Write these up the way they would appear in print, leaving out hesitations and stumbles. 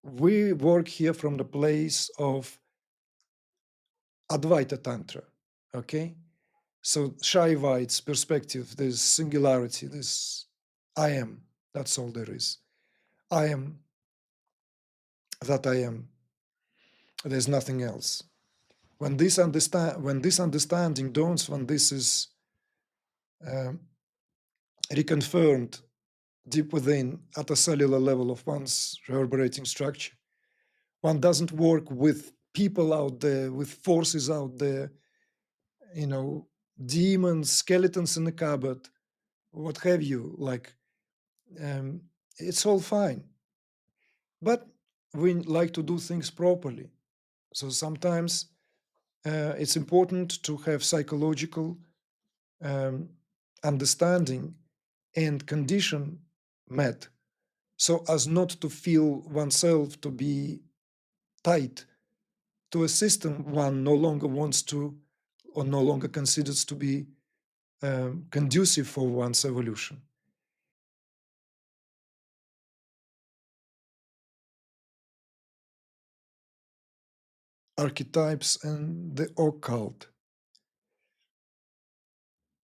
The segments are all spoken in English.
we work here from the place of Advaita Tantra, okay? So Shaivaite's perspective, there's singularity, this I am, that's all there is. I am that I am. There's nothing else. When this understanding dawns, when this is um, reconfirmed deep within at a cellular level of one's reverberating structure, one doesn't work with people out there, with forces out there, demons, skeletons in the cupboard, what have you. Like, it's all fine. But we like to do things properly. So sometimes it's important to have psychological understanding and condition met so as not to feel oneself to be tied to a system one no longer wants to or no longer considers to be conducive for one's evolution. Archetypes and the occult.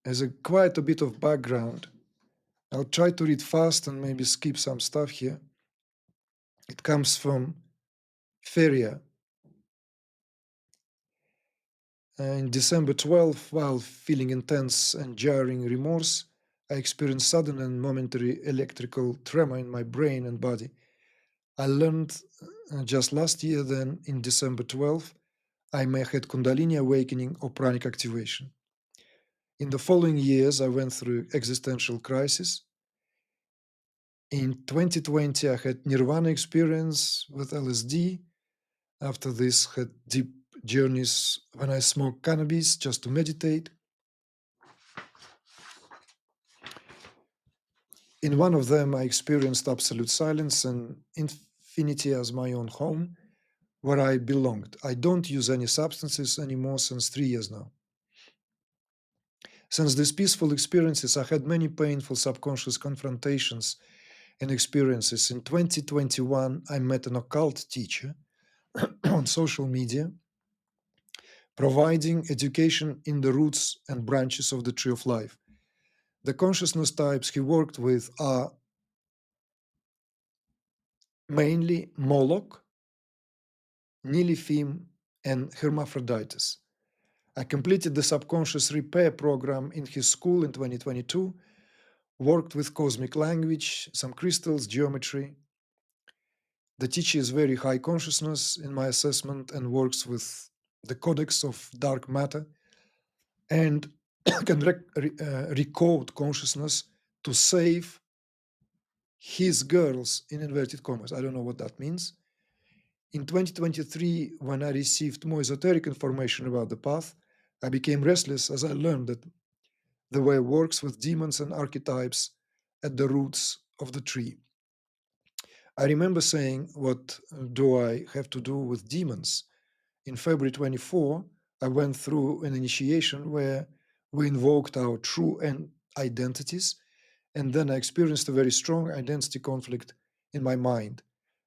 As quite a bit of background, I'll try to read fast and maybe skip some stuff here. It comes from Feria. In December 12, while feeling intense and jarring remorse, I experienced sudden and momentary electrical tremor in my brain and body. I learned just last year then, in December 12, I may have had Kundalini awakening or pranic activation. In the following years, I went through existential crisis. In 2020, I had Nirvana experience with LSD. After this, had deep journeys when I smoked cannabis just to meditate. In one of them, I experienced absolute silence and infinity as my own home, where I belonged. I don't use any substances anymore since 3 years now. Since these peaceful experiences, I had many painful subconscious confrontations and experiences. In 2021, I met an occult teacher on social media, providing education in the roots and branches of the tree of life. The consciousness types he worked with are mainly Moloch, Nilifim, and Hermaphroditus. I completed the subconscious repair program in his school in 2022, worked with cosmic language, some crystals, geometry. The teacher is very high consciousness in my assessment and works with the codex of dark matter and can recode consciousness to save his girls, in inverted commas. I don't know what that means. In 2023, when I received more esoteric information about the path, I became restless as I learned that the way works with demons and archetypes at the roots of the tree. I remember saying, what do I have to do with demons? In February 24, I went through an initiation where we invoked our true identities, and then I experienced a very strong identity conflict in my mind.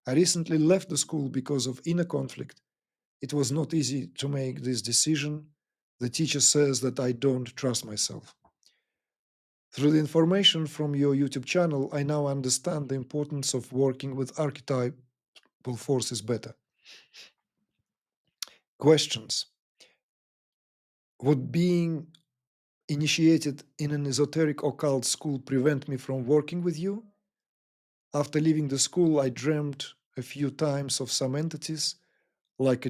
I recently left the school because of inner conflict. It was not easy to make this decision. The teacher says that I don't trust myself. Through the information from your YouTube channel, I now understand the importance of working with archetypal forces better. Questions. Would being initiated in an esoteric occult school prevent me from working with you? After leaving the school, I dreamt a few times of some entities, like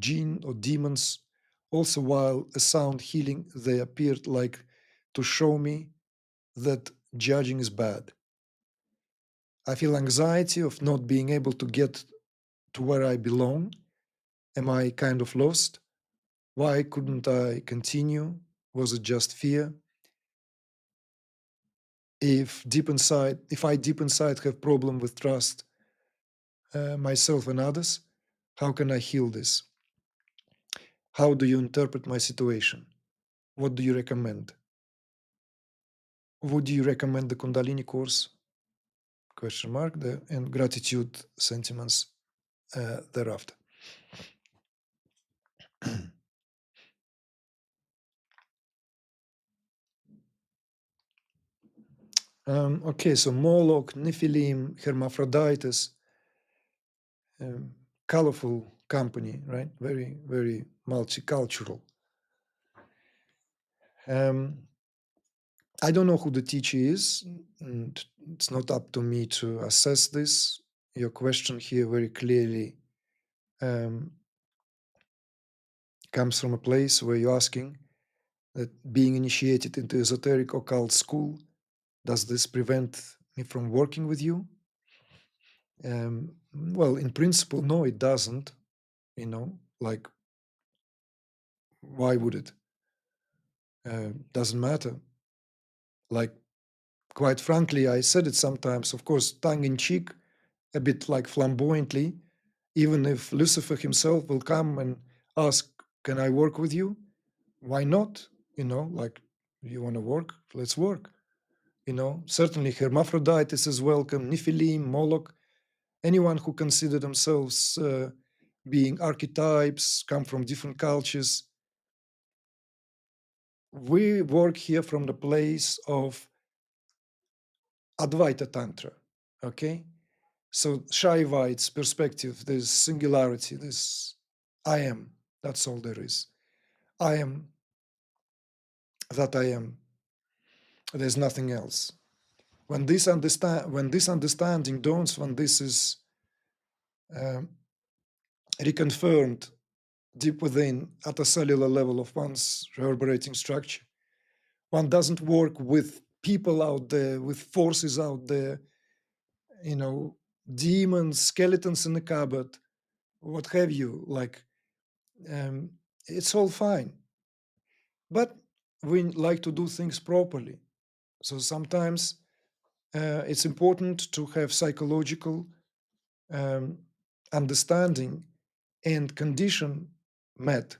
jinn or demons. Also, while a sound healing, they appeared like to show me that judging is bad. I feel anxiety of not being able to get to where I belong. Am I kind of lost? Why couldn't I continue? Was it just fear? If I deep inside have problem with trust myself and others, how can I heal this? How do you interpret my situation? What do you recommend? Would you recommend the Kundalini course? question mark, and gratitude sentiments thereafter. Okay, so Moloch, Nephilim, Hermaphroditus, colorful company, right? Very, very multicultural. I don't know who the teacher is, and it's not up to me to assess this. Your question here very clearly comes from a place where you're asking that being initiated into esoteric occult school, does this prevent me from working with you? Well, in principle, no, it doesn't. Like, why would it? Doesn't matter. Like, quite frankly, I said it sometimes, of course, tongue in cheek, a bit like flamboyantly, even if Lucifer himself will come and ask, can I work with you? Why not? Like, you want to work? Let's work. Certainly Hermaphroditus is welcome, Nephilim, Moloch, anyone who consider themselves being archetypes, come from different cultures. We work here from the place of Advaita Tantra, okay? So Shaivites perspective, there's singularity, there's I am, that's all there is. I am that I am. There's nothing else. When this understanding dawns, when this is reconfirmed deep within at a cellular level of one's reverberating structure, one doesn't work with people out there, with forces out there, demons, skeletons in the cupboard, what have you. Like, it's all fine. But we like to do things properly. So sometimes it's important to have psychological understanding and condition met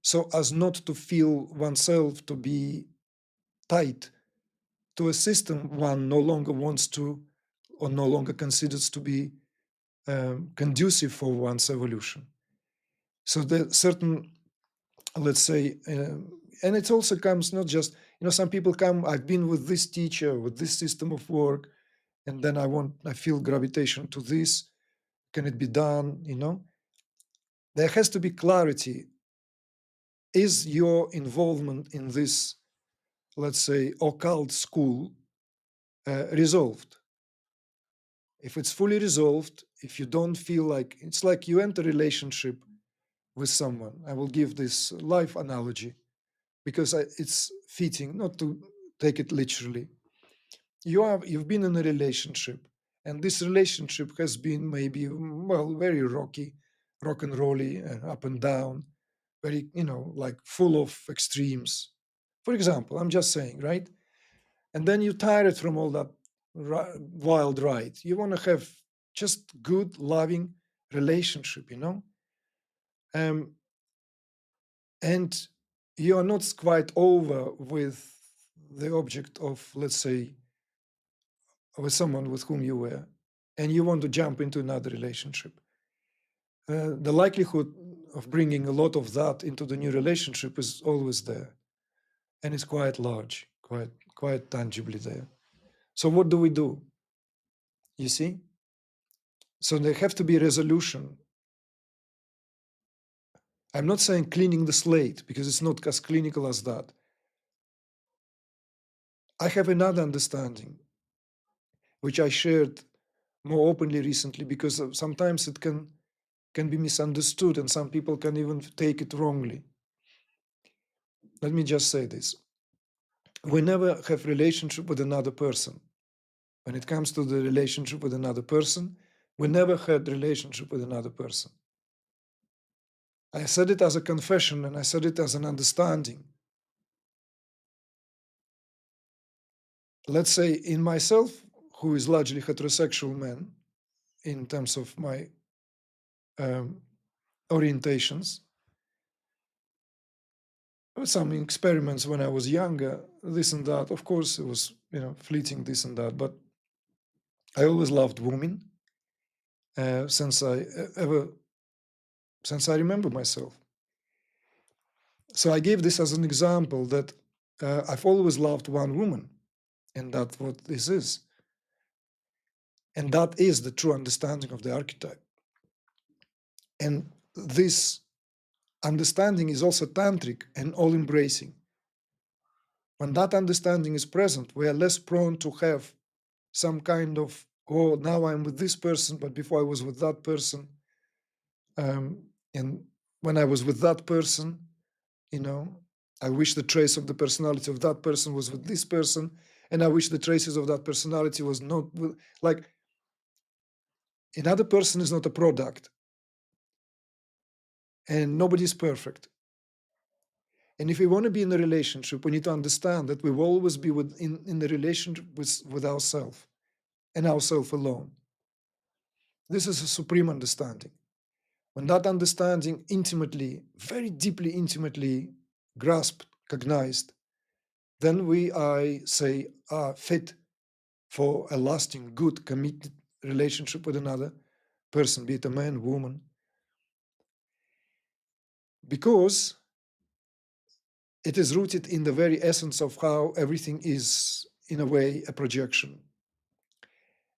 so as not to feel oneself to be tied to a system one no longer wants to or no longer considers to be conducive for one's evolution. So there are certain, let's say, and it also comes not just, some people come, I've been with this teacher, with this system of work, and then I feel gravitation to this. Can it be done? There has to be clarity. Is your involvement in this, let's say, occult school resolved? If it's fully resolved, if you don't feel like, it's like you enter a relationship with someone. I will give this life analogy because it's fitting, not to take it literally. You've been in a relationship, and this relationship has been maybe, very rocky, rock and rolly, up and down, very, like full of extremes. For example, I'm just saying, right? And then you're tired from all that wild ride. You want to have just good, loving relationship, and you are not quite over with the object of, let's say, with someone with whom you were, and you want to jump into another relationship. The likelihood of bringing a lot of that into the new relationship is always there, and it's quite large, quite tangibly there. So what do we do? You see? So there have to be resolution. I'm not saying cleaning the slate, because it's not as clinical as that. I have another understanding, which I shared more openly recently, because sometimes it can be misunderstood and some people can even take it wrongly. Let me just say this. We never have relationship with another person. When it comes to the relationship with another person, we never had relationship with another person. I said it as a confession and I said it as an understanding. Let's say in myself, who is largely heterosexual man in terms of my orientations, some experiments when I was younger, this and that. Of course, it was, fleeting, this and that. But I always loved women since I remember myself. So I gave this as an example that I've always loved one woman, and that's what this is. And that is the true understanding of the archetype. And this understanding is also tantric and all-embracing. When that understanding is present, we are less prone to have some kind of, oh, now I'm with this person, but before I was with that person. And when I was with that person, I wish the trace of the personality of that person was with this person, and I wish the traces of that personality was not with, like, another person is not a product, and nobody's perfect. And if we want to be in a relationship, we need to understand that we will always be in the relationship with ourselves and ourselves alone. This is a supreme understanding. When that understanding intimately, very deeply intimately grasped, cognized, then we, I say, are fit for a lasting, good, committed relationship with another person, be it a man, woman, because it is rooted in the very essence of how everything is, in a way, a projection.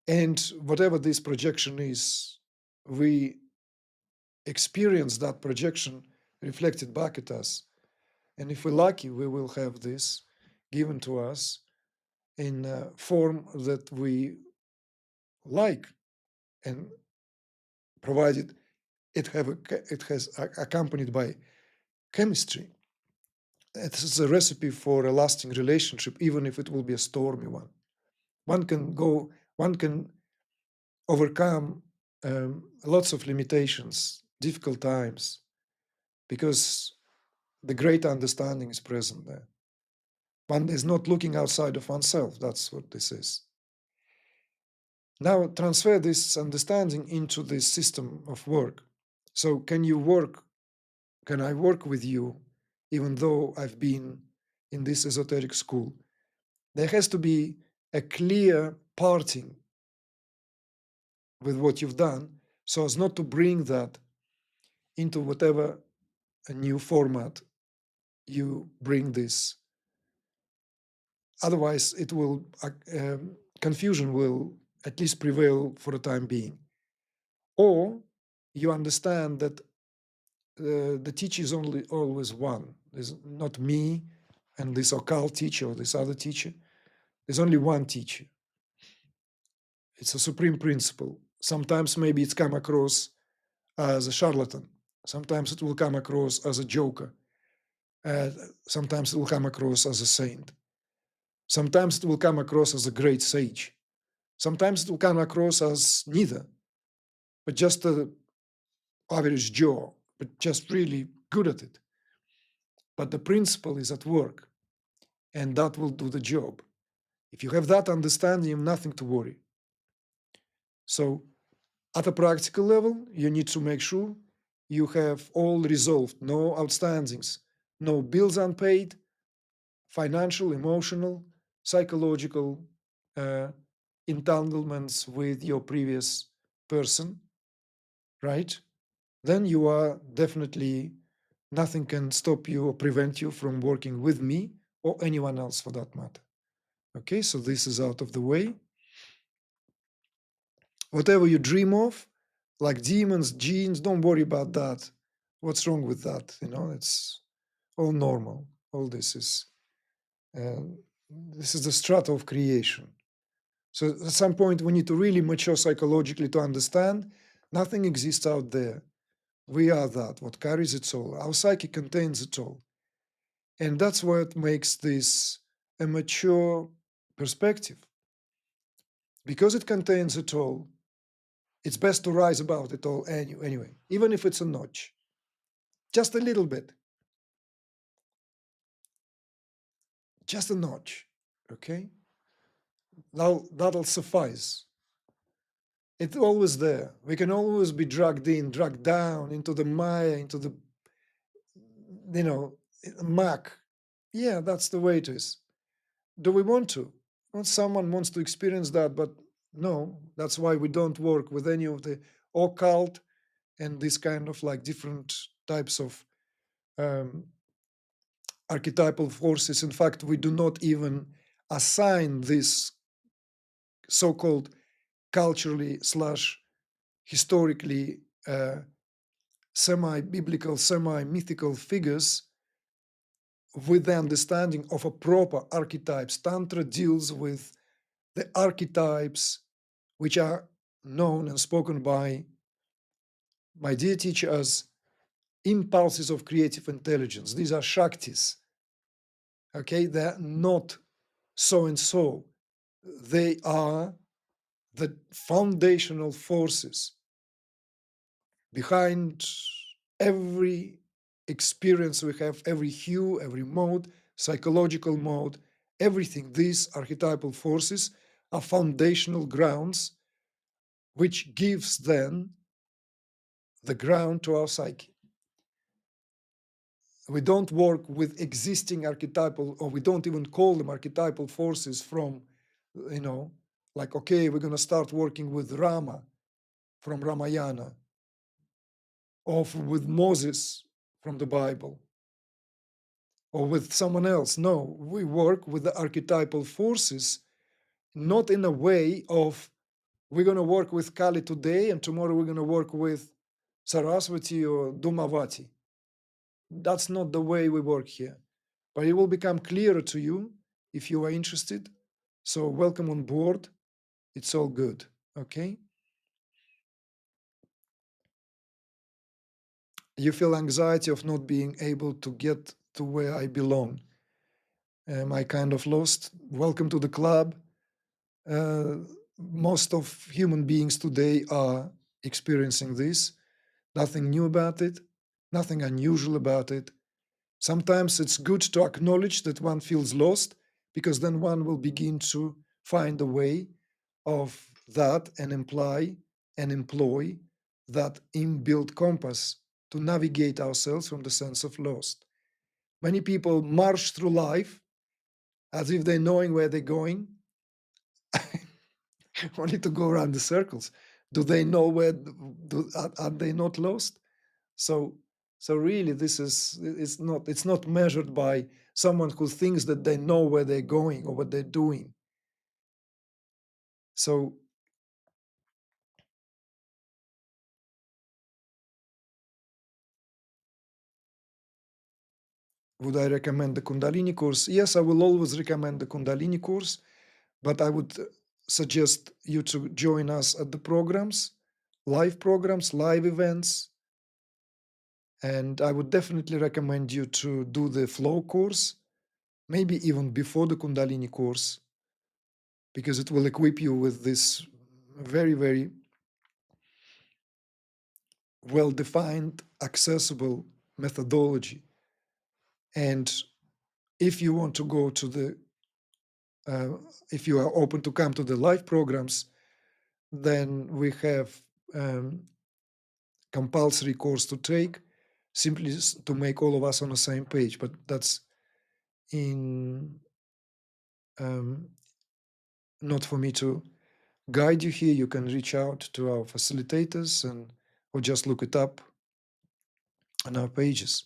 And whatever this projection is, we experience that projection reflected back at us. And if we're lucky, we will have this given to us in a form that we like, and provided it has accompanied by chemistry. It is a recipe for a lasting relationship, even if it will be a stormy one. One can overcome lots of limitations, difficult times, because the great understanding is present there. One is not looking outside of oneself. That's what this is. Now transfer this understanding into this system of work. So can I work with you even though I've been in this esoteric school? There has to be a clear parting with what you've done so as not to bring that into whatever a new format you bring this. Otherwise, it will confusion will at least prevail for the time being. Or you understand that the teacher is always one. There's not me and this occult teacher or this other teacher. There's only one teacher. It's a supreme principle. Sometimes maybe it's come across as a charlatan. Sometimes it will come across as a joker. Sometimes it will come across as a saint. Sometimes it will come across as a great sage. Sometimes it will come across as neither, but just an average Joe, but just really good at it. But the principle is at work, and that will do the job. If you have that understanding, you have nothing to worry. So at a practical level, you need to make sure you have all resolved, no outstandings, no bills unpaid, financial, emotional, psychological entanglements with your previous person, right? Then you are definitely, nothing can stop you or prevent you from working with me or anyone else for that matter. Okay, so this is out of the way. Whatever you dream of, like demons, genes, don't worry about that. What's wrong with that? It's all normal. All uh, this is the strata of creation. So at some point, we need to really mature psychologically to understand nothing exists out there. We are that, what carries it all. Our psyche contains it all. And that's what makes this a mature perspective. Because it contains it all, it's best to rise above it all anyway, even if it's a notch. Just a little bit. Just a notch. Okay? Now that'll suffice. It's always there. We can always be dragged in, dragged down into the mire, into the, muck. Yeah, that's the way it is. Do we want to? Well, someone wants to experience that, but No, that's why we don't work with any of the occult and this kind of like different types of um, archetypal forces. In fact, we do not even assign this so-called culturally slash historically semi-biblical, semi-mythical figures with the understanding of a proper archetypes. Tantra deals with the archetypes which are known and spoken by my dear teacher as impulses of creative intelligence. These are Shaktis, okay? They're not so and so. They are the foundational forces behind every experience we have, every hue, every mode, psychological mode, everything. These archetypal forces are foundational grounds, which gives then the ground to our psyche. We don't work with existing archetypal, or we don't even call them archetypal forces from, like, okay, we're going to start working with Rama from Ramayana, or with Moses from the Bible, or with someone else. No, we work with the archetypal forces, not in a way of we're going to work with Kali today and tomorrow we're going to work with Saraswati or Dumavati. That's not the way we work here. But it will become clearer to you if you are interested. So welcome on board. It's all good. Okay. You feel anxiety of not being able to get to where I belong. Am I kind of lost? Welcome to the club. Uh, most of human beings today are experiencing this. Nothing new about it, nothing unusual about it. Sometimes it's good to acknowledge that one feels lost, because then one will begin to find a way of that and imply and employ that inbuilt compass to navigate ourselves from the sense of lost. Many people march through life as if they're knowing where they're going, only to go around the circles. Do they know where? Are they not lost? So, so really, this is it's not measured by someone who thinks that they know where they're going or what they're doing. So, would I recommend the Kundalini course? Yes, I will always recommend the Kundalini course, but I would suggest you to join us at the programs, live events, and I would definitely recommend you to do the flow course, maybe even before the Kundalini course, because it will equip you with this very, very well-defined, accessible methodology. And if you want to go to the, if you are open to come to the live programs, then we have compulsory course to take, simply to make all of us on the same page. But that's in not for me to guide you here. You can reach out to our facilitators and or just look it up on our pages.